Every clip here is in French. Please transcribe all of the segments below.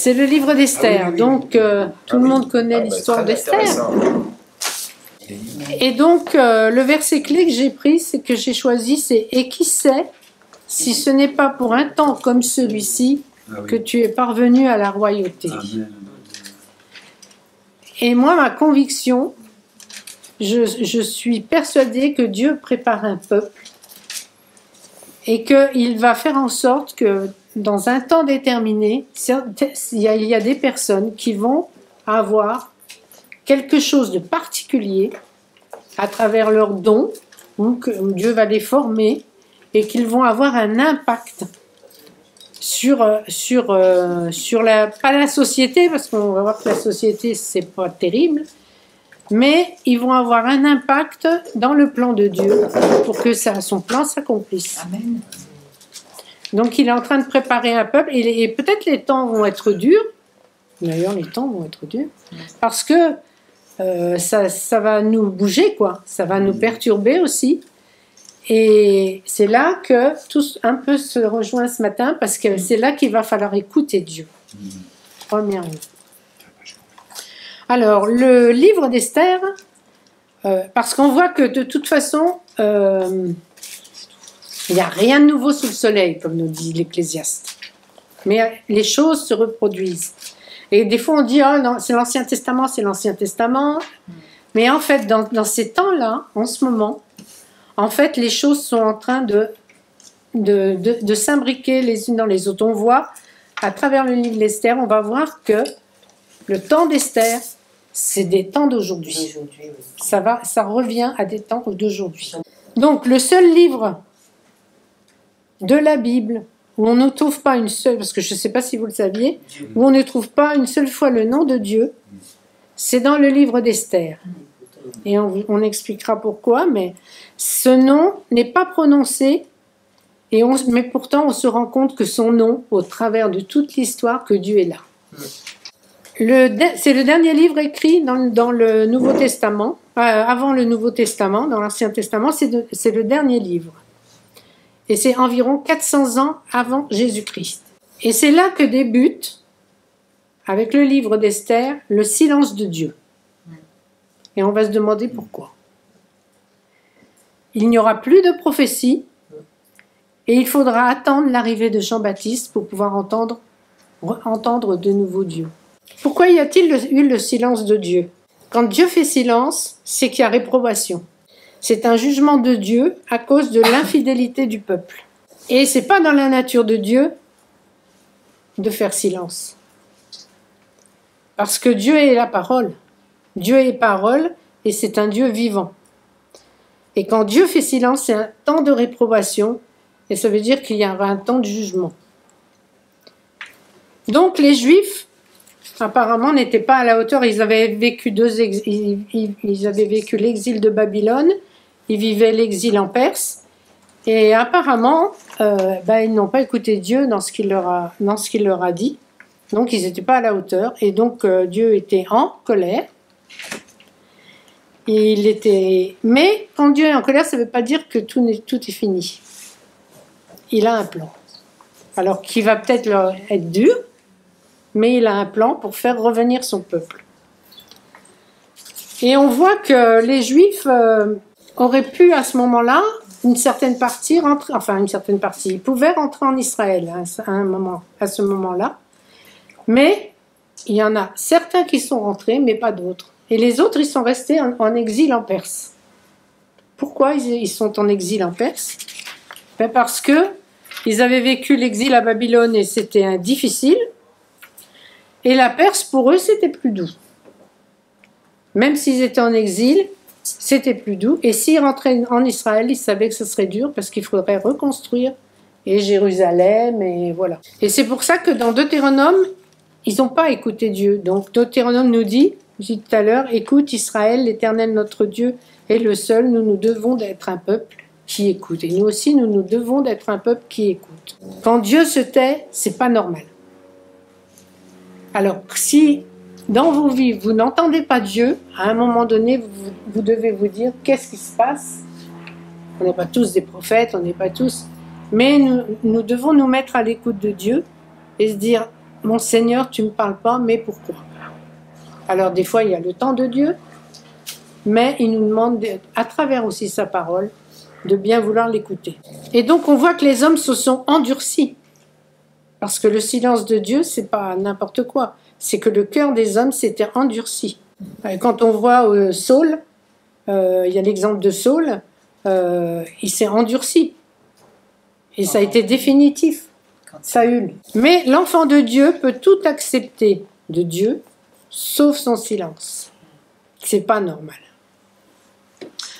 C'est le livre d'Esther, donc tout le monde connaît l'histoire d'Esther. Et donc le verset clé que j'ai pris, c'est que j'ai choisi, c'est « Et qui sait, si ce n'est pas pour un temps comme celui-ci, que tu es parvenu à la royauté. » Et moi, ma conviction, je suis persuadée que Dieu prépare un peuple et qu'il va faire en sorte que dans un temps déterminé, il y a des personnes qui vont avoir quelque chose de particulier à travers leurs dons, donc Dieu va les former et qu'ils vont avoir un impact sur pas la société, parce qu'on va voir que la société c'est pas terrible, mais ils vont avoir un impact dans le plan de Dieu pour que son plan s'accomplisse. Amen. Donc il est en train de préparer un peuple et peut-être les temps vont être durs. D'ailleurs les temps vont être durs parce que ça va nous bouger, quoi. Ça va nous perturber aussi. Et c'est là que tout un peu se rejoint ce matin parce que c'est là qu'il va falloir écouter Dieu. Première chose. Alors le livre d'Esther, parce qu'on voit que de toute façon il n'y a rien de nouveau sous le soleil, comme nous dit l'Ecclésiaste. Mais les choses se reproduisent. Et des fois, on dit, oh non, c'est l'Ancien Testament, c'est l'Ancien Testament. Mais en fait, dans ces temps-là, en ce moment, en fait, les choses sont en train de s'imbriquer les unes dans les autres. On voit, à travers le livre d'Esther, on va voir que le temps d'Esther, c'est des temps d'aujourd'hui. Ça revient à des temps d'aujourd'hui. Donc, le seul livre de la Bible où on ne trouve pas une seule, parce que je ne sais pas si vous le saviez, où on ne trouve pas une seule fois le nom de Dieu, c'est dans le livre d'Esther. Et on expliquera pourquoi, mais ce nom n'est pas prononcé, mais pourtant on se rend compte que son nom, au travers de toute l'histoire, que Dieu est là. C'est le dernier livre écrit dans le Nouveau Testament, avant le Nouveau Testament, dans l'Ancien Testament, c'est le dernier livre. Et c'est environ 400 ans avant Jésus-Christ. Et c'est là que débute, avec le livre d'Esther, le silence de Dieu. Et on va se demander pourquoi. Il n'y aura plus de prophétie, et il faudra attendre l'arrivée de Jean-Baptiste pour pouvoir entendre de nouveau Dieu. Pourquoi y a-t-il eu le silence de Dieu? Quand Dieu fait silence, c'est qu'il y a réprobation. C'est un jugement de Dieu à cause de l'infidélité du peuple. Et c'est pas dans la nature de Dieu de faire silence. Parce que Dieu est la parole. Dieu est parole et c'est un Dieu vivant. Et quand Dieu fait silence, c'est un temps de réprobation et ça veut dire qu'il y aura un temps de jugement. Donc les Juifs, apparemment, n'étaient pas à la hauteur. Ils avaient vécu ils avaient vécu l'exil de Babylone. Ils vivaient l'exil en Perse et apparemment, ils n'ont pas écouté Dieu dans ce qu'il leur a dit. Donc, ils n'étaient pas à la hauteur et donc Dieu était en colère. Mais quand Dieu est en colère, ça ne veut pas dire que tout est fini. Il a un plan. Alors, qui va peut-être être dur, mais il a un plan pour faire revenir son peuple. Et on voit que les Juifs auraient pu à ce moment-là, une certaine partie, ils pouvaient rentrer en Israël à ce moment-là, mais il y en a certains qui sont rentrés, mais pas d'autres. Et les autres, ils sont restés en exil en Perse. Pourquoi ils sont en exil en Perse? Parce que ils avaient vécu l'exil à Babylone et c'était difficile, et la Perse, pour eux, c'était plus doux. Même s'ils étaient en exil, c'était plus doux. Et s'ils rentraient en Israël, ils savaient que ce serait dur parce qu'il faudrait reconstruire et Jérusalem et voilà. Et c'est pour ça que dans Deutéronome, ils n'ont pas écouté Dieu. Donc Deutéronome nous dit, je dis tout à l'heure, écoute Israël, l'Éternel notre Dieu est le seul. Nous devons d'être un peuple qui écoute. Et nous aussi, nous devons d'être un peuple qui écoute. Quand Dieu se tait, c'est pas normal. Alors si dans vos vies, vous n'entendez pas Dieu, à un moment donné, vous devez vous dire, qu'est-ce qui se passe? On n'est pas tous des prophètes, on n'est pas tous... Mais nous devons nous mettre à l'écoute de Dieu et se dire, mon Seigneur, tu ne me parles pas, mais pourquoi? Alors des fois, il y a le temps de Dieu, mais il nous demande, à travers aussi sa parole, de bien vouloir l'écouter. Et donc on voit que les hommes se sont endurcis, parce que le silence de Dieu, c'est pas n'importe quoi, c'est que le cœur des hommes s'était endurci. Et quand on voit Saul, il y a l'exemple de Saul, il s'est endurci, et ça a été définitif, Saül. Mais l'enfant de Dieu peut tout accepter de Dieu, sauf son silence. C'est pas normal.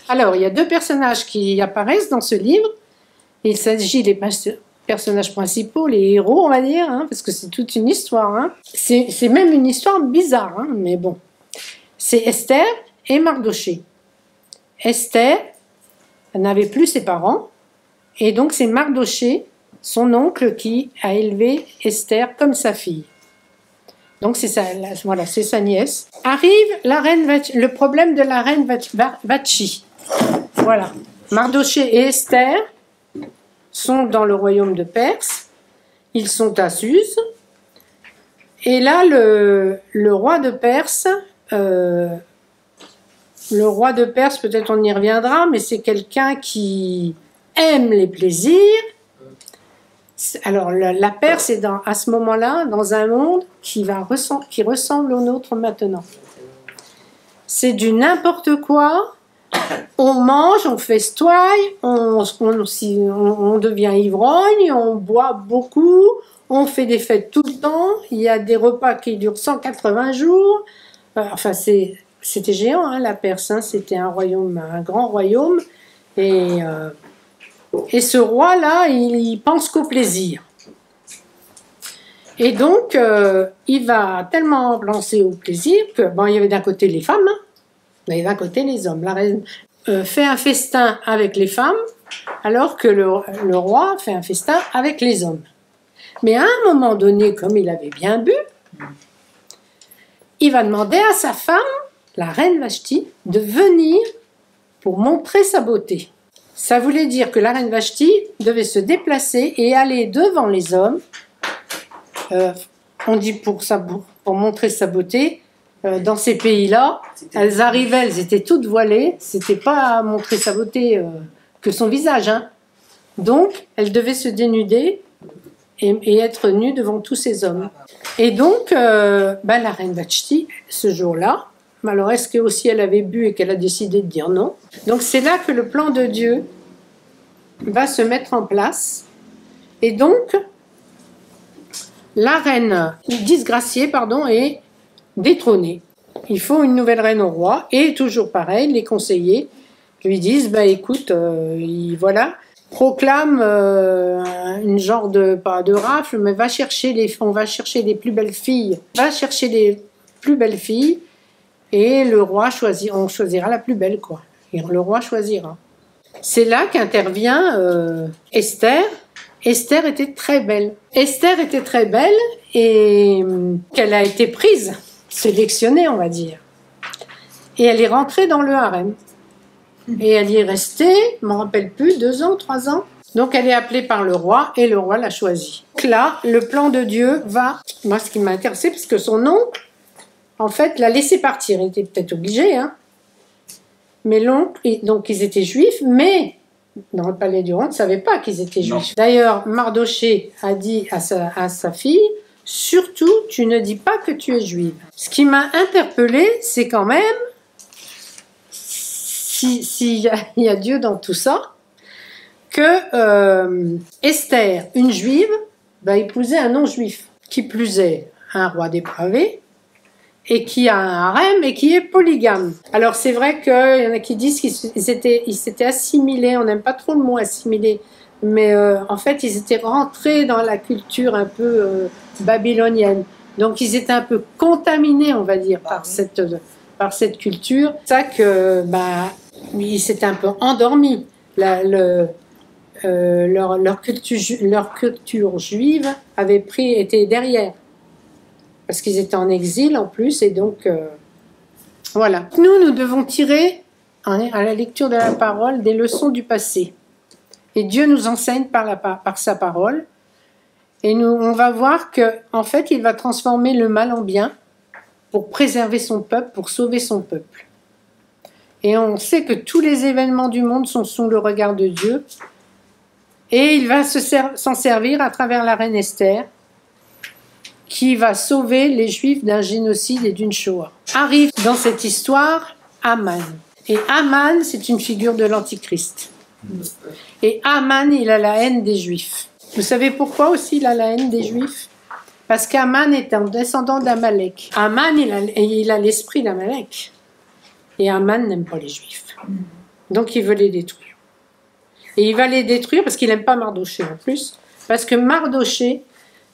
Alors, il y a deux personnages qui apparaissent dans ce livre. Il s'agit des personnages principaux, les héros, on va dire, hein, parce que c'est toute une histoire. Hein. C'est même une histoire bizarre, hein, mais bon. C'est Esther et Mardochée. Esther, elle n'avait plus ses parents, et donc c'est Mardochée, son oncle, qui a élevé Esther comme sa fille. Donc c'est voilà, c'est sa nièce. Arrive la reine le problème de la reine Vashti. Voilà. Mardochée et Esther sont dans le royaume de Perse. Ils sont à Suse. Et là, le roi de Perse, peut-être on y reviendra, mais c'est quelqu'un qui aime les plaisirs. Alors, la Perse est à ce moment-là dans un monde qui ressemble au nôtre maintenant. C'est du n'importe quoi. On mange, on festoie, on devient ivrogne, on boit beaucoup, on fait des fêtes tout le temps. Il y a des repas qui durent 180 jours. Enfin, c'était géant, hein, la Perse. Hein, c'était un royaume, un grand royaume. Et ce roi-là, il pense qu'au plaisir. Et donc, il va tellement penser au plaisir que, bon, il y avait d'un côté les femmes, hein, mais d'un côté les hommes. La reine fait un festin avec les femmes, alors que le roi fait un festin avec les hommes. Mais à un moment donné, comme il avait bien bu, il va demander à sa femme, la reine Vashti, de venir pour montrer sa beauté. Ça voulait dire que la reine Vashti devait se déplacer et aller devant les hommes. On dit pour montrer sa beauté. Dans ces pays-là, elles arrivaient, elles étaient toutes voilées. C'était pas à montrer sa beauté que son visage. Hein. Donc, elle devait se dénuder et être nue devant tous ces hommes. Et donc, la reine Vashti, ce jour-là, alors est-ce que aussi elle avait bu et qu'elle a décidé de dire non? Donc c'est là que le plan de Dieu va se mettre en place. Et donc, la reine disgraciée, est détrônée. Il faut une nouvelle reine au roi. Et toujours pareil, les conseillers lui disent, écoute, voilà, proclame une genre pas de rafle, mais on va chercher les plus belles filles. Va chercher les plus belles filles. Et le roi on choisira la plus belle, quoi. Et le roi choisira. C'est là qu'intervient Esther. Esther était très belle. Esther était très belle et qu'elle a été prise, sélectionnée, on va dire. Et elle est rentrée dans le harem. Et elle y est restée, je ne me rappelle plus, 2 ans, 3 ans. Donc elle est appelée par le roi et le roi l'a choisie. Donc là, le plan de Dieu va... Moi, ce qui m'a intéressé, parce que son oncle, en fait, l'a laissé partir. Il était peut-être obligé, hein. Mais l'oncle, donc ils étaient juifs, mais dans le palais du roi, on ne savait pas qu'ils étaient juifs. D'ailleurs, Mardochée a dit à sa fille, surtout, tu ne dis pas que tu es juive. Ce qui m'a interpellée, c'est quand même, s'il y a Dieu dans tout ça, que Esther, une juive, va épouser un non-juif. Qui plus est, un roi dépravé, et qui a un harem et qui est polygame. Alors c'est vrai qu'il y en a qui disent qu'ils s'étaient assimilés, on n'aime pas trop le mot assimilé, mais en fait ils étaient rentrés dans la culture un peu babylonienne. Donc ils étaient un peu contaminés, on va dire, par cette culture. C'est ça que ils s'étaient un peu endormis. Leur culture juive était derrière. Parce qu'ils étaient en exil en plus, et donc voilà. Nous devons tirer, à la lecture de la parole, des leçons du passé. Et Dieu nous enseigne par sa parole. Et nous, on va voir que, en fait, il va transformer le mal en bien pour préserver son peuple, pour sauver son peuple. Et on sait que tous les événements du monde sont sous le regard de Dieu. Et il va s'en servir à travers la reine Esther, qui va sauver les Juifs d'un génocide et d'une Shoah. Arrive dans cette histoire Haman. Et Haman, c'est une figure de l'Antichrist. Et Haman, il a la haine des Juifs. Vous savez pourquoi aussi il a la haine des Juifs? Parce qu'Haman est un descendant d'Amalek. Haman, il a l'esprit d'Amalek. Et Haman n'aime pas les Juifs. Donc il veut les détruire. Et il va les détruire parce qu'il n'aime pas Mardoché en plus. Parce que Mardoché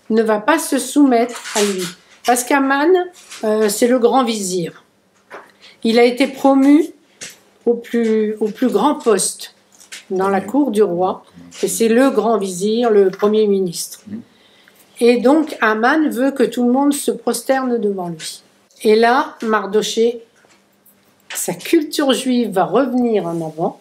ne va pas se soumettre à lui. Parce qu'Haman, c'est le grand vizir. Il a été promu au plus grand poste dans la cour du roi. Et c'est le grand vizir, le premier ministre. Et donc Haman veut que tout le monde se prosterne devant lui. Et là, Mardoché, sa culture juive va revenir en avant.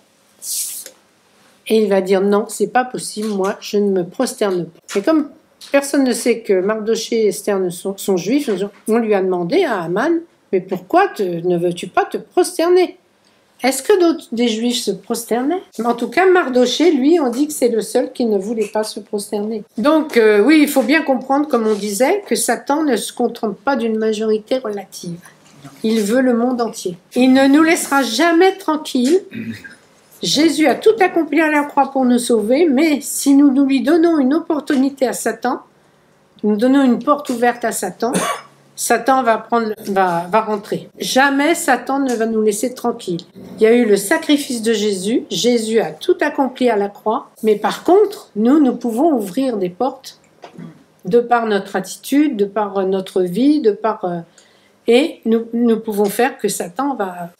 Et il va dire non, c'est pas possible, moi je ne me prosterne pas. Et comme personne ne sait que Mardoché et Esther sont juifs, on lui a demandé à Haman, mais pourquoi ne veux-tu pas te prosterner? Est-ce que des juifs se prosternaient? Mais en tout cas, Mardoché, lui, on dit que c'est le seul qui ne voulait pas se prosterner. Donc oui, il faut bien comprendre, comme on disait, que Satan ne se contente pas d'une majorité relative. Il veut le monde entier. Il ne nous laissera jamais tranquilles. Jésus a tout accompli à la croix pour nous sauver, mais si nous lui donnons une opportunité à Satan, nous donnons une porte ouverte à Satan, Satan va rentrer. Jamais Satan ne va nous laisser tranquilles. Il y a eu le sacrifice de Jésus, Jésus a tout accompli à la croix, mais par contre, nous pouvons ouvrir des portes de par notre attitude, de par notre vie, et nous pouvons faire que Satan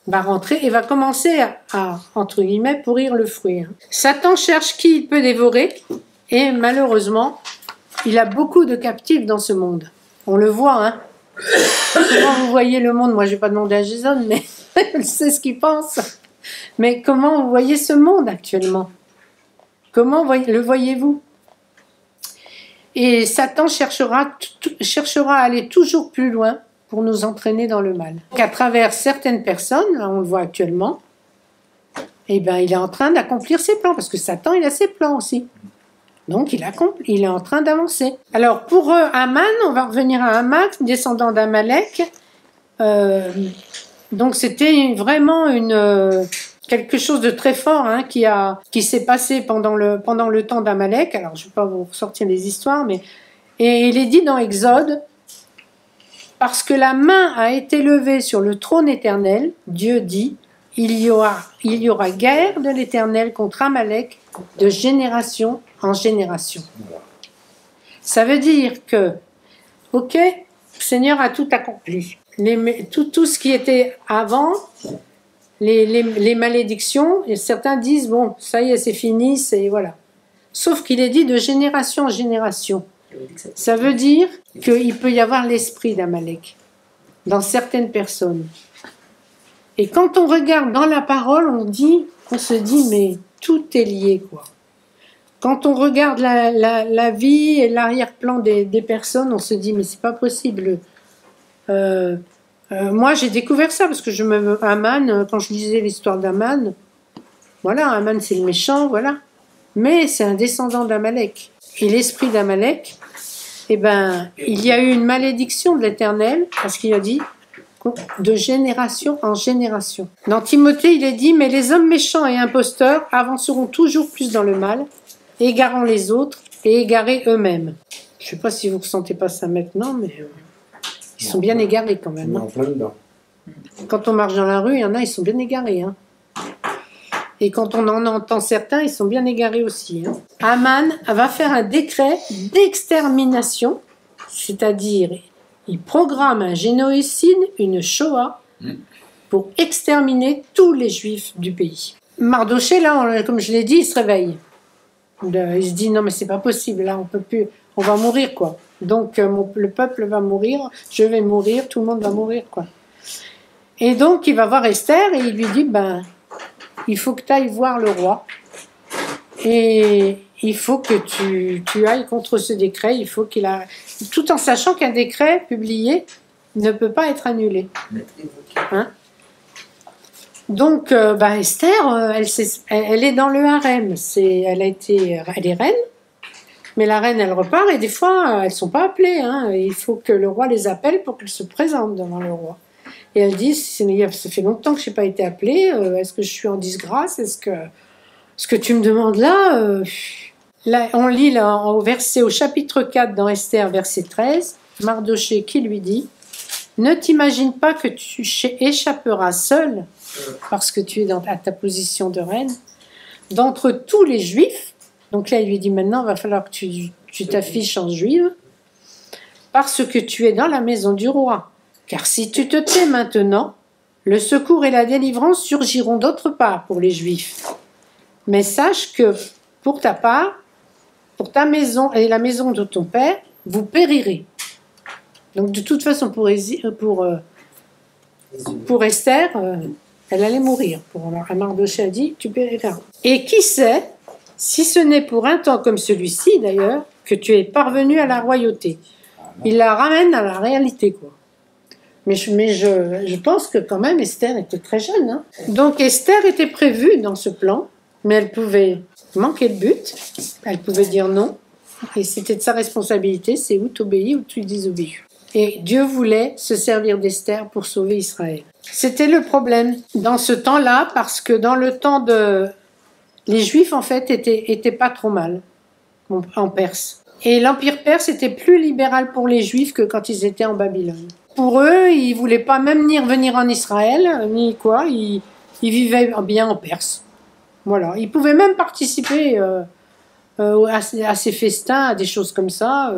va rentrer et va commencer à, entre guillemets, pourrir le fruit. Satan cherche qui il peut dévorer et malheureusement, il a beaucoup de captifs dans ce monde. On le voit, hein. Comment vous voyez le monde? Moi, je n'ai pas demandé à Jason, mais je sais ce qu'il pense. Mais comment vous voyez ce monde actuellement? Comment le voyez-vous? Et Satan cherchera à aller toujours plus loin pour nous entraîner dans le mal. Donc, à travers certaines personnes, là, on le voit actuellement, eh ben, il est en train d'accomplir ses plans, parce que Satan, il a ses plans aussi. Donc, il est en train d'avancer. Alors, pour Haman, on va revenir à Haman, descendant d'Amalek. Donc, c'était vraiment quelque chose de très fort hein, qui s'est passé pendant le temps d'Amalek. Alors, je ne vais pas vous ressortir les histoires, mais... Et il est dit dans Exode, parce que la main a été levée sur le trône éternel, Dieu dit, il y aura guerre de l'Éternel contre Amalek de génération en génération. Ça veut dire que, ok, le Seigneur a tout accompli. Tout ce qui était avant, les malédictions, et certains disent, bon, ça y est, c'est fini, voilà. Sauf qu'il est dit de génération en génération. Ça veut dire qu'il peut y avoir l'esprit d'Amalek dans certaines personnes. Et quand on regarde dans la parole, on se dit, mais tout est lié, quoi. Quand on regarde la vie et l'arrière-plan des personnes, on se dit, mais c'est pas possible. Moi, j'ai découvert ça, parce que Haman, quand je lisais l'histoire d'Haman, voilà, Haman, c'est le méchant, voilà. Mais c'est un descendant d'Amalek. Et l'esprit d'Amalek, eh ben, il y a eu une malédiction de l'Éternel, parce qu'il a dit, de génération en génération. Dans Timothée, il est dit, mais les hommes méchants et imposteurs avanceront toujours plus dans le mal, égarant les autres et égarés eux-mêmes. Je ne sais pas si vous ne ressentez pas ça maintenant, mais ils sont bien égarés quand même. Hein. Quand on marche dans la rue, il y en a, ils sont bien égarés. Hein. Et quand on en entend certains, ils sont bien égarés aussi. Hein. Haman va faire un décret d'extermination, c'est-à-dire il programme un génocide, une Shoah, pour exterminer tous les Juifs du pays. Mardoché, là, comme je l'ai dit, il se réveille. Il se dit, non mais c'est pas possible, là, on peut plus, on va mourir, quoi. Donc, le peuple va mourir, je vais mourir, tout le monde va mourir, quoi. Et donc, il va voir Esther et il lui dit, ben, il faut que tu ailles voir le roi. Et il faut que tu ailles contre ce décret, il faut qu'il a... Tout en sachant qu'un décret publié ne peut pas être annulé. Hein? Donc, Esther, elle est dans le harem. Elle est reine, mais la reine, elle repart, et des fois, elles ne sont pas appelées. Hein. Il faut que le roi les appelle pour qu'elles se présentent devant le roi. Et elle dit, ça fait longtemps que je n'ai pas été appelée, est-ce que je suis en disgrâce? Est-ce que tu me demandes là Là, on lit là, au chapitre 4 dans Esther, verset 13, Mardochée qui lui dit « Ne t'imagine pas que tu échapperas seul, parce que tu es à ta position de reine, d'entre tous les Juifs. » Donc là, il lui dit « Maintenant, il va falloir que tu t'affiches en juive, parce que tu es dans la maison du roi. Car si tu te tais maintenant, le secours et la délivrance surgiront d'autre part pour les Juifs. Mais sache que, pour ta part, pour ta maison et la maison de ton père, vous périrez. » Donc de toute façon, pour Esther, elle allait mourir. Pour Mardochée a dit, tu périras. Et qui sait, si ce n'est pour un temps comme celui-ci d'ailleurs, que tu es parvenu à la royauté. Il la ramène à la réalité, quoi. Mais je pense que quand même Esther était très jeune. Hein. Donc Esther était prévue dans ce plan, mais elle pouvait manquer de but, elle pouvait dire non, et c'était de sa responsabilité, c'est ou tu obéis ou tu désobéis. Et Dieu voulait se servir d'Esther pour sauver Israël. C'était le problème dans ce temps-là, parce que dans le temps les Juifs, en fait, étaient pas trop mal en Perse. Et l'Empire perse était plus libéral pour les Juifs que quand ils étaient en Babylone. Pour eux, ils voulaient pas même ni revenir en Israël, ni quoi, ils vivaient bien en Perse. Voilà. Ils pouvaient même participer à ces festins, à des choses comme ça.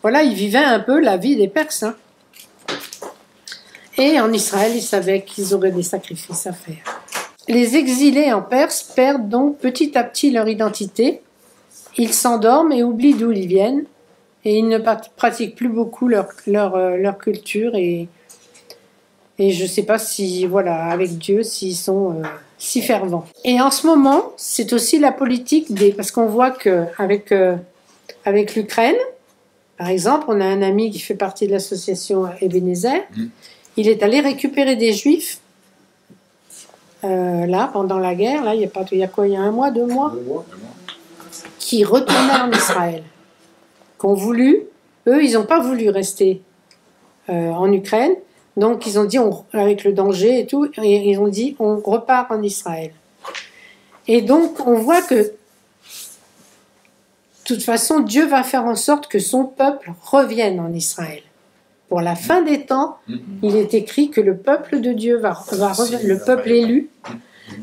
Voilà, ils vivaient un peu la vie des Perses. Hein. Et en Israël, ils savaient qu'ils auraient des sacrifices à faire. Les exilés en Perse perdent donc petit à petit leur identité. Ils s'endorment et oublient d'où ils viennent. Et ils ne pratiquent plus beaucoup leur culture. Et je ne sais pas si, voilà, avec Dieu, s'ils sont si fervents. Et en ce moment, c'est aussi la politique parce qu'on voit qu'avec avec l'Ukraine, par exemple, on a un ami qui fait partie de l'association Ebenezer. Il est allé récupérer des Juifs là, pendant la guerre. Là, il y a quoi, il y a 1 mois, 2 mois, qui retournaient en Israël. Qu'ont voulu, eux, ils n'ont pas voulu rester en Ukraine. Donc, ils ont dit, avec le danger et tout, et ils ont dit, on repart en Israël. Et donc, on voit que, de toute façon, Dieu va faire en sorte que son peuple revienne en Israël. Pour la fin des temps, il est écrit que le peuple de Dieu va revenir, le peuple élu,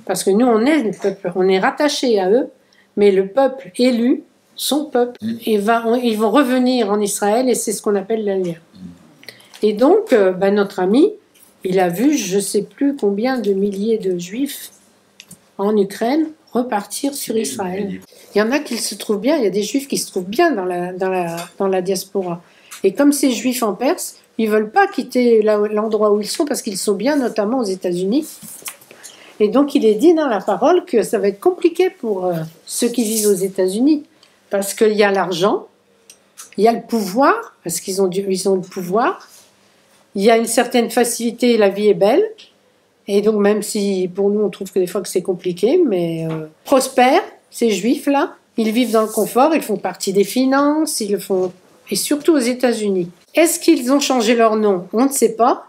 parce que nous, on est le peuple, on est rattaché à eux, mais le peuple élu, son peuple, ils vont revenir en Israël, et c'est ce qu'on appelle l'Aliyah. Et donc, notre ami, il a vu je ne sais plus combien de milliers de Juifs en Ukraine repartir sur Israël. Il y en a qui se trouvent bien, il y a des Juifs qui se trouvent bien dans la diaspora. Et comme ces Juifs en Perse, ils ne veulent pas quitter l'endroit où ils sont parce qu'ils sont bien, notamment aux États-Unis. Et donc, il est dit dans la parole que ça va être compliqué pour ceux qui vivent aux États-Unis. Parce qu'il y a l'argent, il y a le pouvoir, parce qu'ils ont le pouvoir, il y a une certaine facilité, la vie est belle, et donc même si pour nous on trouve que des fois que c'est compliqué, mais prospèrent, ces Juifs-là, ils vivent dans le confort, ils font partie des finances, ils le font, et surtout aux États-Unis. Est-ce qu'ils ont changé leur nom? On ne sait pas,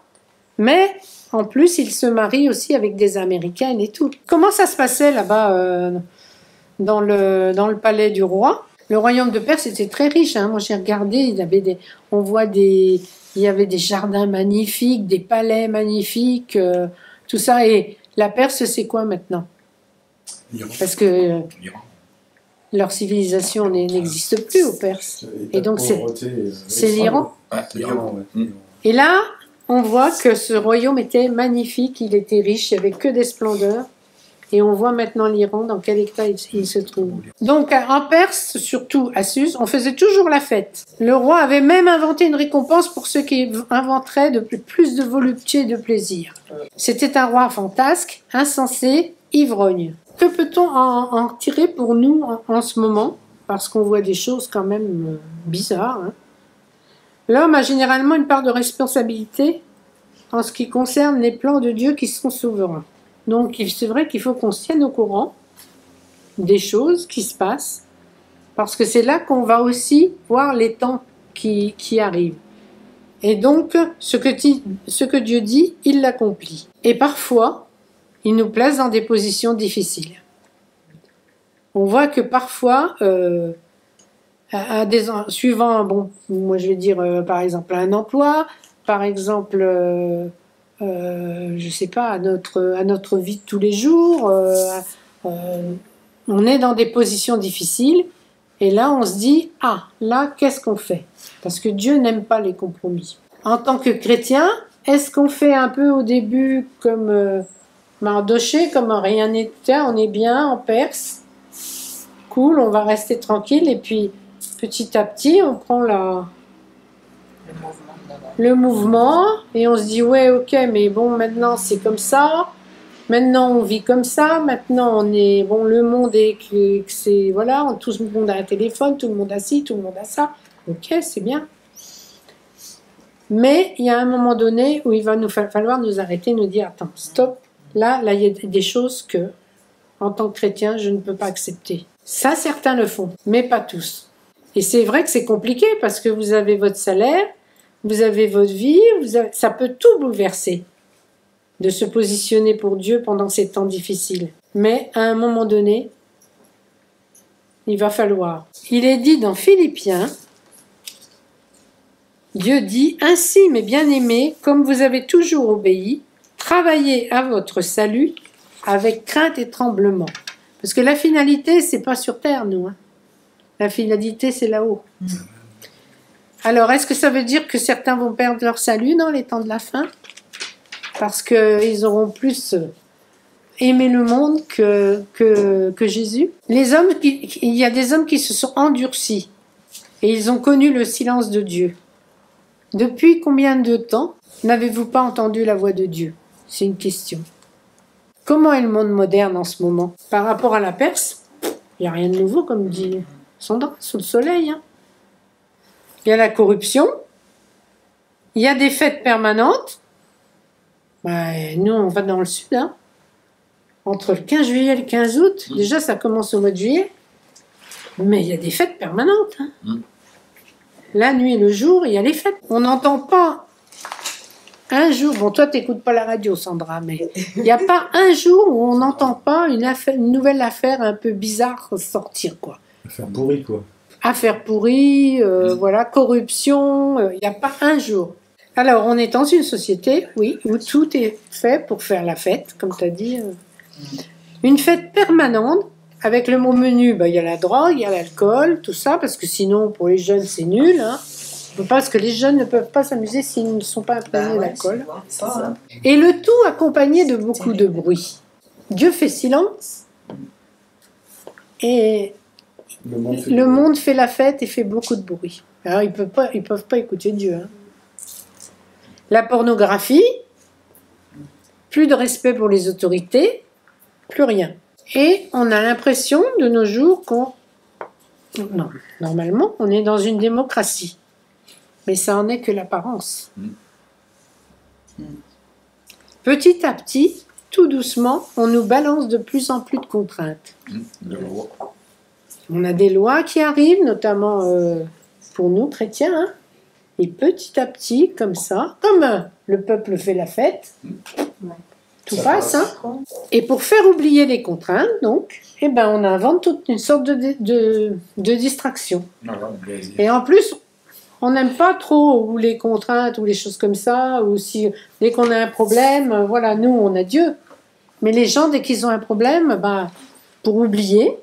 mais en plus ils se marient aussi avec des Américaines et tout. Comment ça se passait là-bas dans le palais du roi? Le royaume de Perse était très riche, hein. Moi j'ai regardé, il y avait des jardins magnifiques, des palais magnifiques, tout ça. Et la Perse, c'est quoi maintenant? Parce que leur civilisation n'existe plus aux Perses. Et donc c'est l'Iran. Et là, on voit que ce royaume était magnifique, il était riche, il n'y avait que des splendeurs. Et on voit maintenant l'Iran, dans quel état il se trouve. Donc en Perse, surtout à Suse, on faisait toujours la fête. Le roi avait même inventé une récompense pour ceux qui inventeraient plus de volupté et de plaisir. C'était un roi fantasque, insensé, ivrogne. Que peut-on en tirer pour nous en ce moment? parce qu'on voit des choses quand même bizarres. Hein. L'homme a généralement une part de responsabilité en ce qui concerne les plans de Dieu qui sont souverains. Donc c'est vrai qu'il faut qu'on se tienne au courant des choses qui se passent, parce que c'est là qu'on va aussi voir les temps qui arrivent. Et donc, ce que Dieu dit, il l'accomplit. Et parfois, il nous place dans des positions difficiles. On voit que parfois, suivant, bon, moi je vais dire par exemple un emploi, par exemple, je sais pas, à notre vie de tous les jours, on est dans des positions difficiles, et là on se dit, ah, là qu'est-ce qu'on fait? Parce que Dieu n'aime pas les compromis. En tant que chrétien, est-ce qu'on fait un peu au début comme Mardoché, comme rien n'était, on est bien en Perse, cool, on va rester tranquille, et puis petit à petit on prend le mouvement, et on se dit ouais ok, mais bon maintenant c'est comme ça, maintenant on vit comme ça, maintenant on est, bon le monde est, c'est, voilà, tout le monde a un téléphone, tout le monde a ci, tout le monde a ça, ok c'est bien. Mais il y a un moment donné où il va nous falloir nous arrêter, nous dire attends, stop, là il y a des choses que, en tant que chrétien, je ne peux pas accepter. Ça, certains le font, mais pas tous. Et c'est vrai que c'est compliqué parce que vous avez votre salaire, vous avez votre vie, ça peut tout bouleverser de se positionner pour Dieu pendant ces temps difficiles. Mais à un moment donné, il va falloir. Il est dit dans Philippiens, Dieu dit « Ainsi, mes bien-aimés, comme vous avez toujours obéi, travaillez à votre salut avec crainte et tremblement. » Parce que la finalité, c'est pas sur terre, nous. Hein. La finalité, c'est là-haut. Alors, est-ce que ça veut dire que certains vont perdre leur salut dans les temps de la fin? Parce qu'ils auront plus aimé le monde que Jésus. Il y a des hommes qui se sont endurcis et ils ont connu le silence de Dieu. Depuis combien de temps n'avez-vous pas entendu la voix de Dieu? C'est une question. Comment est le monde moderne en ce moment? Par rapport à la Perse, il n'y a rien de nouveau, comme dit Sandra, sous le soleil. Hein. Il y a la corruption, il y a des fêtes permanentes. Nous, on va dans le sud. Hein. Entre le 15 juillet et le 15 août, déjà ça commence au mois de juillet, mais il y a des fêtes permanentes. Hein. La nuit et le jour, il y a les fêtes. On n'entend pas un jour, bon toi t'écoutes pas la radio Sandra, mais il n'y a pas un jour où on n'entend pas une nouvelle affaire un peu bizarre sortir, quoi. Affaire pourrie, quoi. Affaire pourrie, voilà, corruption, il n'y a pas un jour. Alors on est dans une société, oui, où tout est fait pour faire la fête, comme tu as dit. Une fête permanente, avec le mot menu, il y a la drogue, il y a l'alcool, tout ça, parce que sinon pour les jeunes c'est nul, hein. Parce que les jeunes ne peuvent pas s'amuser s'ils ne sont pas imprégnés d'alcool. Et le tout accompagné de beaucoup de bruit. Dieu fait silence et le monde fait la fête et fait beaucoup de bruit. Alors ils peuvent pas écouter Dieu. Hein. La pornographie, plus de respect pour les autorités, plus rien. Et on a l'impression de nos jours non, normalement on est dans une démocratie. Mais ça en est que l'apparence. Petit à petit, tout doucement, on nous balance de plus en plus de contraintes. On a des lois qui arrivent, notamment pour nous, chrétiens, hein, et petit à petit, comme ça, comme le peuple fait la fête, tout passe. Hein. Et pour faire oublier les contraintes, donc, on invente toute une sorte de distraction. Et en plus, on n'aime pas trop ou les contraintes ou les choses comme ça, ou si dès qu'on a un problème, voilà, nous on a Dieu. Mais les gens, dès qu'ils ont un problème, pour oublier,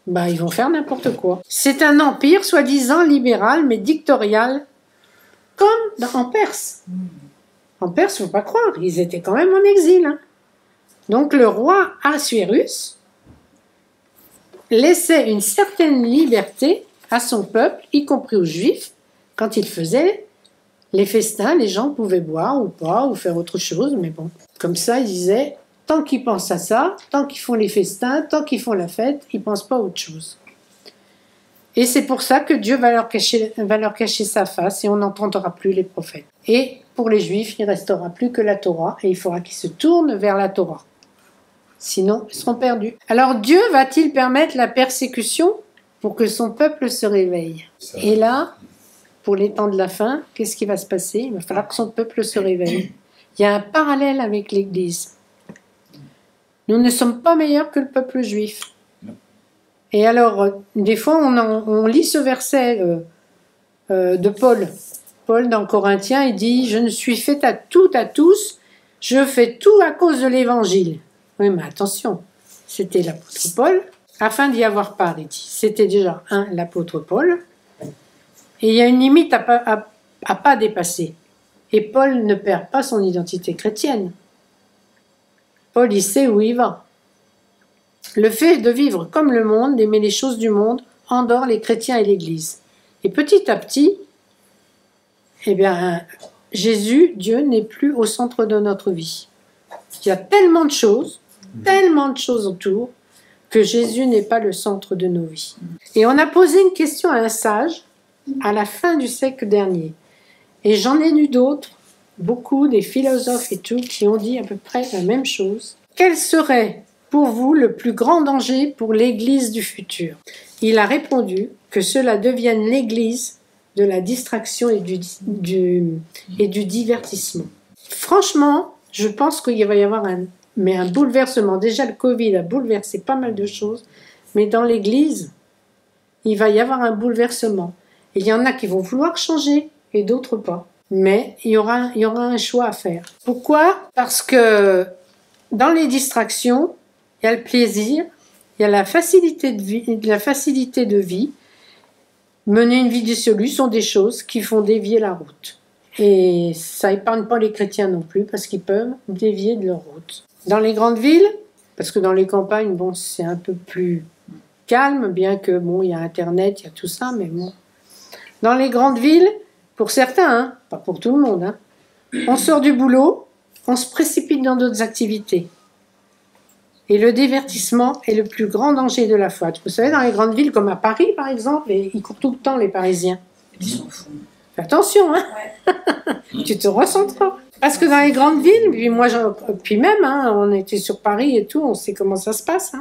ils vont faire n'importe quoi. C'est un empire soi-disant libéral, mais dictatorial, comme en Perse. En Perse, faut pas croire, ils étaient quand même en exil. Hein. Donc le roi Assuérus laissait une certaine liberté à son peuple, y compris aux Juifs. Quand il faisait les festins, les gens pouvaient boire ou pas, ou faire autre chose, mais bon. Comme ça, il disait, tant qu'ils pensent à ça, tant qu'ils font les festins, tant qu'ils font la fête, ils ne pensent pas à autre chose. Et c'est pour ça que Dieu va leur cacher sa face et on n'entendra plus les prophètes. Et pour les Juifs, il ne restera plus que la Torah et il faudra qu'ils se tournent vers la Torah. Sinon, ils seront perdus. Alors Dieu va-t-il permettre la persécution pour que son peuple se réveille? Et là, pour les temps de la fin, qu'est-ce qui va se passer? Il va falloir que son peuple se réveille. Il y a un parallèle avec l'Église. Nous ne sommes pas meilleurs que le peuple juif. Et alors, des fois, on lit ce verset de Paul. Paul, dans Corinthiens, il dit « Je ne suis fait à tous, je fais tout à cause de l'Évangile. » Oui, mais attention, c'était l'apôtre Paul, afin d'y avoir part, il dit. C'était déjà, l'apôtre Paul, et il y a une limite à pas dépasser. Et Paul ne perd pas son identité chrétienne. Paul, il sait où il va. Le fait de vivre comme le monde, d'aimer les choses du monde, endort les chrétiens et l'Église. Et petit à petit, eh bien, Jésus, Dieu, n'est plus au centre de notre vie. Il y a tellement de choses autour, que Jésus n'est pas le centre de nos vies. Et on a posé une question à un sage à la fin du siècle dernier. Et j'en ai lu d'autres, beaucoup, des philosophes et tout, qui ont dit à peu près la même chose. Quel serait pour vous le plus grand danger pour l'Église du futur? Il a répondu que cela devienne l'Église de la distraction et du divertissement. Franchement, je pense qu'il va y avoir un bouleversement. Déjà, le Covid a bouleversé pas mal de choses, mais dans l'Église, il va y avoir un bouleversement. Il y en a qui vont vouloir changer et d'autres pas. Mais il y aura un choix à faire. Pourquoi? Parce que dans les distractions, il y a le plaisir, il y a la facilité de vie. Mener une vie dissolue sont des choses qui font dévier la route. Et ça épargne pas les chrétiens non plus, parce qu'ils peuvent dévier de leur route. Dans les grandes villes, parce que dans les campagnes, bon, c'est un peu plus calme, bien que, bon, il y a Internet, il y a tout ça, mais bon. Dans les grandes villes, pour certains, pas pour tout le monde, on sort du boulot, on se précipite dans d'autres activités. Et le divertissement est le plus grand danger de la foi. Vous savez, dans les grandes villes, comme à Paris, par exemple, ils courent tout le temps, les Parisiens. Ils s'en foutent. Fais attention, hein. Ouais. Tu te recentres. Parce que dans les grandes villes, puis même, on était sur Paris et tout, on sait comment ça se passe.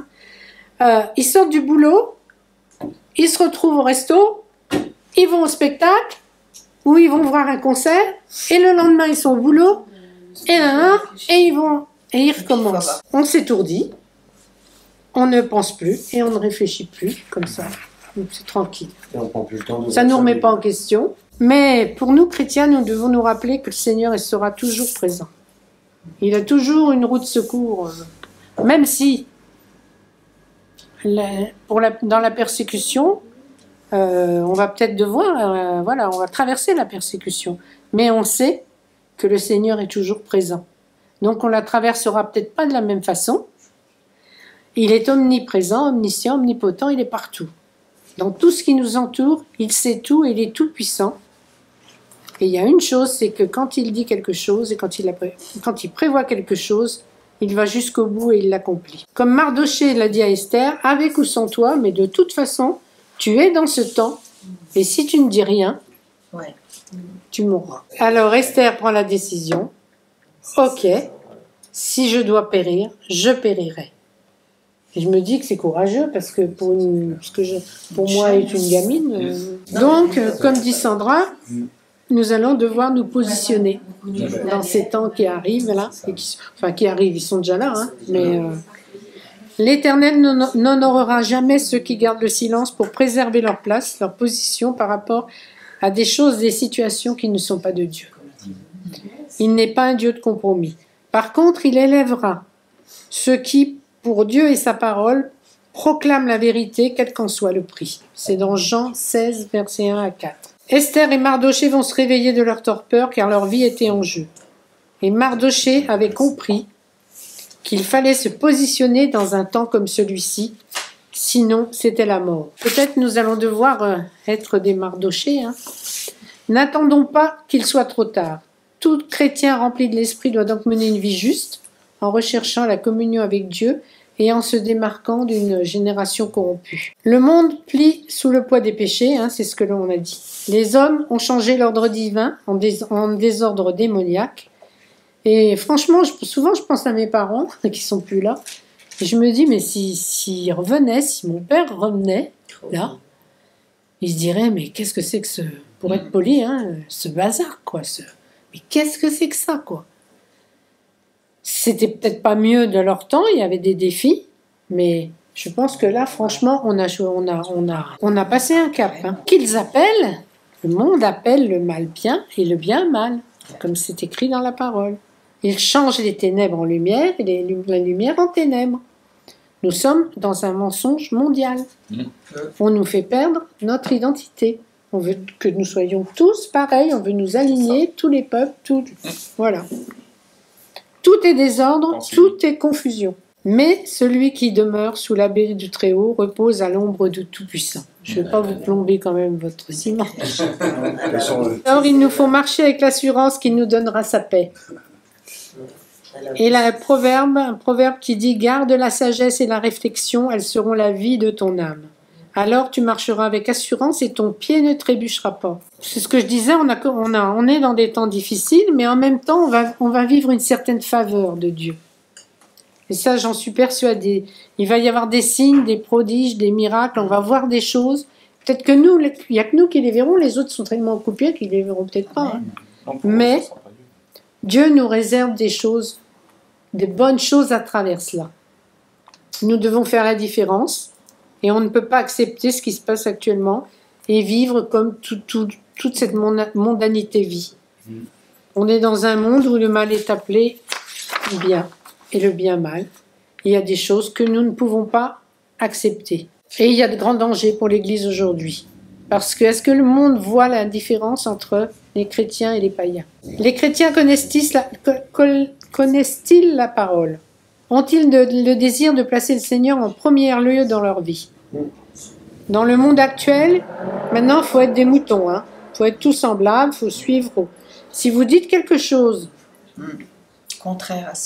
Ils sortent du boulot, ils se retrouvent au resto, ils vont au spectacle, ou ils vont voir un concert, et le lendemain, ils sont au boulot, et ils recommencent. On s'étourdit, on ne pense plus, et on ne réfléchit plus, comme ça. Donc c'est tranquille. Ça ne nous remet pas en question. Mais pour nous, chrétiens, nous devons nous rappeler que le Seigneur sera toujours présent. Il a toujours une roue de secours, même si, dans la persécution, on va peut-être devoir, on va traverser la persécution. Mais on sait que le Seigneur est toujours présent. Donc on la traversera peut-être pas de la même façon. Il est omniprésent, omniscient, omnipotent, il est partout. Dans tout ce qui nous entoure, il sait tout et il est tout puissant. Et il y a une chose, c'est que quand il dit quelque chose et quand il prévoit quelque chose, il va jusqu'au bout et il l'accomplit. Comme Mardochée l'a dit à Esther, avec ou sans toi, mais de toute façon, tu es dans ce temps et si tu ne dis rien, tu mourras. Alors Esther prend la décision. Ok, si je dois périr, je périrai. Et je me dis que c'est courageux parce que pour moi, est une gamine. Donc, comme dit Sandra, nous allons devoir nous positionner dans ces temps qui arrivent là, qui arrivent, ils sont déjà là, mais l'Éternel n'honorera jamais ceux qui gardent le silence pour préserver leur place, leur position par rapport à des choses, des situations qui ne sont pas de Dieu. Il n'est pas un Dieu de compromis. Par contre, il élèvera ceux qui, pour Dieu et sa parole, proclament la vérité, quel qu'en soit le prix. C'est dans Jean 16, versets 1 à 4. Esther et Mardochée vont se réveiller de leur torpeur, car leur vie était en jeu. Et Mardochée avait compris qu'il fallait se positionner dans un temps comme celui-ci, sinon c'était la mort. Peut-être nous allons devoir être des Mardochées. N'attendons pas qu'il soit trop tard. Tout chrétien rempli de l'esprit doit donc mener une vie juste, en recherchant la communion avec Dieu et en se démarquant d'une génération corrompue. Le monde plie sous le poids des péchés, hein, c'est ce que l'on a dit. Les hommes ont changé l'ordre divin en désordre démoniaque. Et franchement, souvent je pense à mes parents qui sont plus là, et je me dis, mais s'ils revenaient, si mon père revenait là, il se dirait, mais qu'est-ce que c'est que ce, pour être poli, hein, ce bazar, quoi, mais qu'est-ce que c'est que ça, quoi? C'était peut-être pas mieux de leur temps, il y avait des défis, mais je pense que là, franchement, on a passé un cap. Hein. Qu'ils appellent, le monde appelle le mal bien et le bien mal, comme c'est écrit dans la parole. Ils changent les ténèbres en lumière et la lumière en ténèbres. Nous sommes dans un mensonge mondial. On nous fait perdre notre identité. On veut que nous soyons tous pareils, on veut nous aligner, tous les peuples, tout. Voilà. Tout est désordre, tout est confusion. Mais celui qui demeure sous l'abri du Très-Haut repose à l'ombre du Tout-Puissant. Je ne vais pas vous plomber quand même votre dimanche. Alors il nous faut marcher avec l'assurance qu'il nous donnera sa paix. Et là, un proverbe qui dit « Garde la sagesse et la réflexion, elles seront la vie de ton âme. Alors tu marcheras avec assurance et ton pied ne trébuchera pas. » C'est ce que je disais, on est dans des temps difficiles, mais en même temps, on va vivre une certaine faveur de Dieu. Et ça, j'en suis persuadée. Il va y avoir des signes, des prodiges, des miracles, on va voir des choses. Peut-être que nous, il n'y a que nous qui les verrons, les autres sont tellement occupés qu'ils ne les verront peut-être pas. Hein. Mais Dieu nous réserve des choses, des bonnes choses à travers cela. Nous devons faire la différence et on ne peut pas accepter ce qui se passe actuellement et vivre comme toute cette mondanité vit. On est dans un monde où le mal est appelé bien et le bien mal. Il y a des choses que nous ne pouvons pas accepter. Et il y a de grands dangers pour l'Église aujourd'hui. Parce que, est-ce que le monde voit la différence entre les chrétiens et les païens? Les chrétiens connaissent-ils la parole? Ont-ils le désir de placer le Seigneur en premier lieu dans leur vie? Dans le monde actuel, maintenant, il faut être des moutons. Il faut être tous semblables, il faut suivre. Si vous dites quelque chose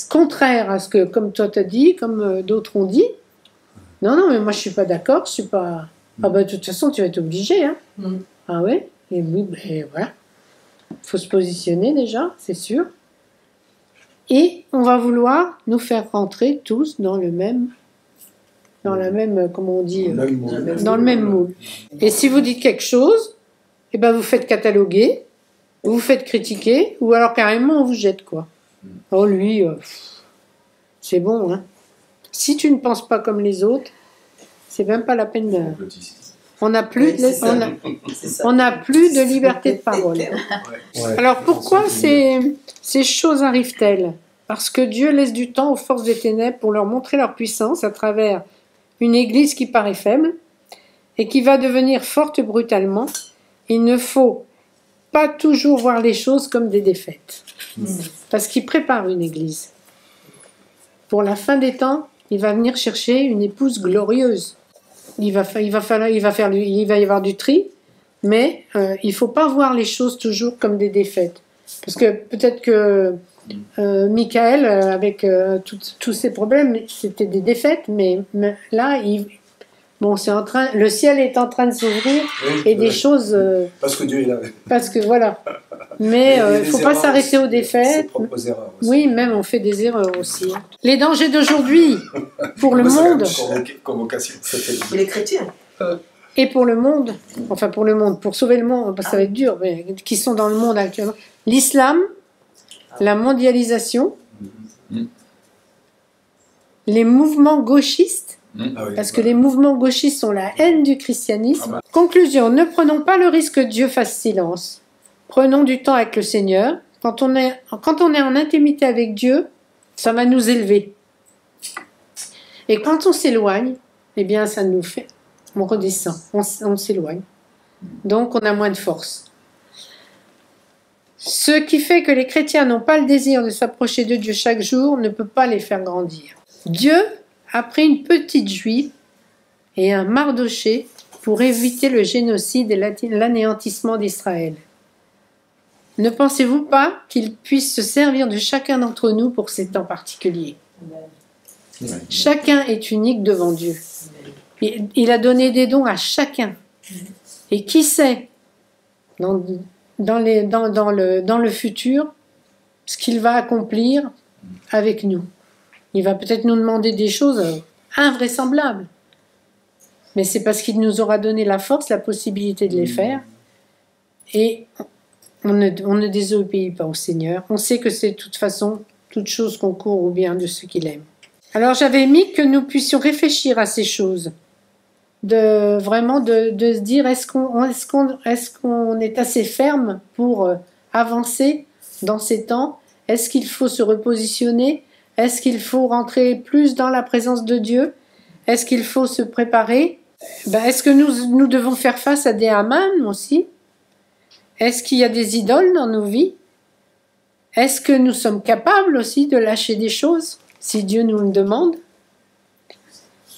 contraire à ce que, comme toi t'as dit, comme d'autres ont dit, non, mais moi je suis pas d'accord, je suis pas... Ah bah de toute façon, tu vas être obligé. Hein. Ah ouais? Et oui, ben voilà. Il faut se positionner déjà, c'est sûr. Et on va vouloir nous faire rentrer tous dans le même... Dans la même, comment on dit, dans le même moule. Et si vous dites quelque chose, eh ben vous faites cataloguer, vous faites critiquer, ou alors carrément on vous jette, quoi. Oh lui, c'est bon, hein. Si tu ne penses pas comme les autres, c'est même pas la peine de... On n'a plus, plus de liberté de parole. Alors pourquoi ces choses arrivent-elles? Parce que Dieu laisse du temps aux forces des ténèbres pour leur montrer leur puissance à travers une église qui paraît faible et qui va devenir forte brutalement. Il ne faut pas toujours voir les choses comme des défaites. Parce qu'il prépare une église. Pour la fin des temps, il va venir chercher une épouse glorieuse. Il va y avoir du tri, mais il ne faut pas voir les choses toujours comme des défaites. Parce que peut-être que Michael, avec tous ses problèmes, c'était des défaites, mais là, le ciel est en train de s'ouvrir et des choses... parce que Dieu est là. Parce que voilà. Mais il ne faut pas s'arrêter aux défaites. Oui, même on fait des erreurs aussi. Les dangers d'aujourd'hui pour le monde... Et les chrétiens. Et pour le monde, enfin pour le monde, pour sauver le monde, parce que ça va être dur, mais qui sont dans le monde actuellement. L'islam, la mondialisation, les mouvements gauchistes, parce que les mouvements gauchistes sont la haine du christianisme. Conclusion, ne prenons pas le risque que Dieu fasse silence. Prenons du temps avec le Seigneur. Quand on est en intimité avec Dieu, ça va nous élever. Et quand on s'éloigne, eh bien ça nous fait, on redescend, on s'éloigne. Donc on a moins de force. Ce qui fait que les chrétiens n'ont pas le désir de s'approcher de Dieu chaque jour ne peut pas les faire grandir. Dieu a pris une petite juive et un Mardoché pour éviter le génocide et l'anéantissement d'Israël. Ne pensez-vous pas qu'il puisse se servir de chacun d'entre nous pour ces temps particuliers? Chacun est unique devant Dieu. Il a donné des dons à chacun. Et qui sait, dans le futur, ce qu'il va accomplir avec nous. Il va peut-être nous demander des choses invraisemblables. Mais c'est parce qu'il nous aura donné la force, la possibilité de les faire. Et on ne désobéit pas au Seigneur. On sait que c'est de toute façon, toute chose concourt au bien de ceux qu'il aime. Alors j'avais mis que nous puissions réfléchir à ces choses. Vraiment de se dire, est-ce qu'on est assez ferme pour avancer dans ces temps? Est-ce qu'il faut se repositionner? Est-ce qu'il faut rentrer plus dans la présence de Dieu? Est-ce qu'il faut se préparer? Est-ce que nous devons faire face à des Haman aussi? Est-ce qu'il y a des idoles dans nos vies? Est-ce que nous sommes capables aussi de lâcher des choses, si Dieu nous le demande?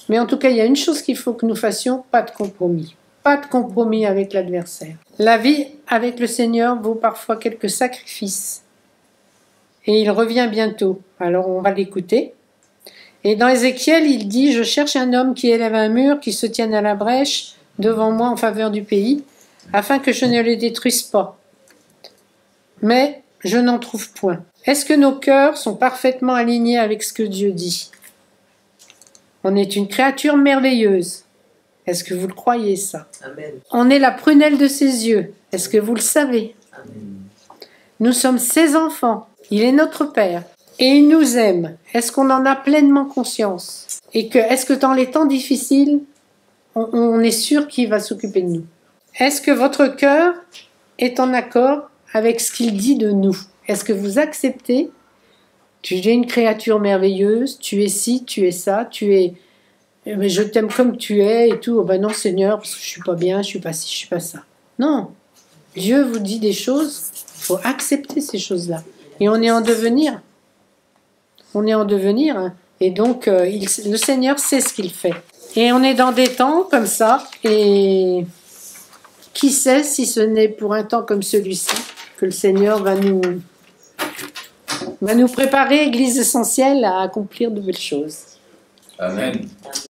Mais en tout cas, il y a une chose qu'il faut que nous fassions, pas de compromis. Pas de compromis avec l'adversaire. La vie avec le Seigneur vaut parfois quelques sacrifices. Et il revient bientôt. Alors on va l'écouter. Et dans Ézéchiel, il dit « Je cherche un homme qui élève un mur, qui se tienne à la brèche devant moi en faveur du pays, afin que je ne le détruise pas. Mais je n'en trouve point. » Est-ce que nos cœurs sont parfaitement alignés avec ce que Dieu dit? On est une créature merveilleuse. Est-ce que vous le croyez, ça? Amen. On est la prunelle de ses yeux. Est-ce que vous le savez? Amen. Nous sommes ses enfants. Il est notre Père. Et il nous aime. Est-ce qu'on en a pleinement conscience? Et est-ce que dans les temps difficiles, on est sûr qu'il va s'occuper de nous? Est-ce que votre cœur est en accord avec ce qu'il dit de nous? Est-ce que vous acceptez? Tu es une créature merveilleuse, tu es ci, tu es ça, tu es... Je t'aime comme tu es et tout. Oh ben non, Seigneur, parce que je suis pas bien, je suis pas ci, je suis pas ça. Non. Dieu vous dit des choses, il faut accepter ces choses-là. Et on est en devenir. On est en devenir. Hein. Et donc, le Seigneur sait ce qu'il fait. Et on est dans des temps comme ça. Et qui sait si ce n'est pour un temps comme celui-ci que le Seigneur va nous préparer, Église essentielle, à accomplir de belles choses. Amen.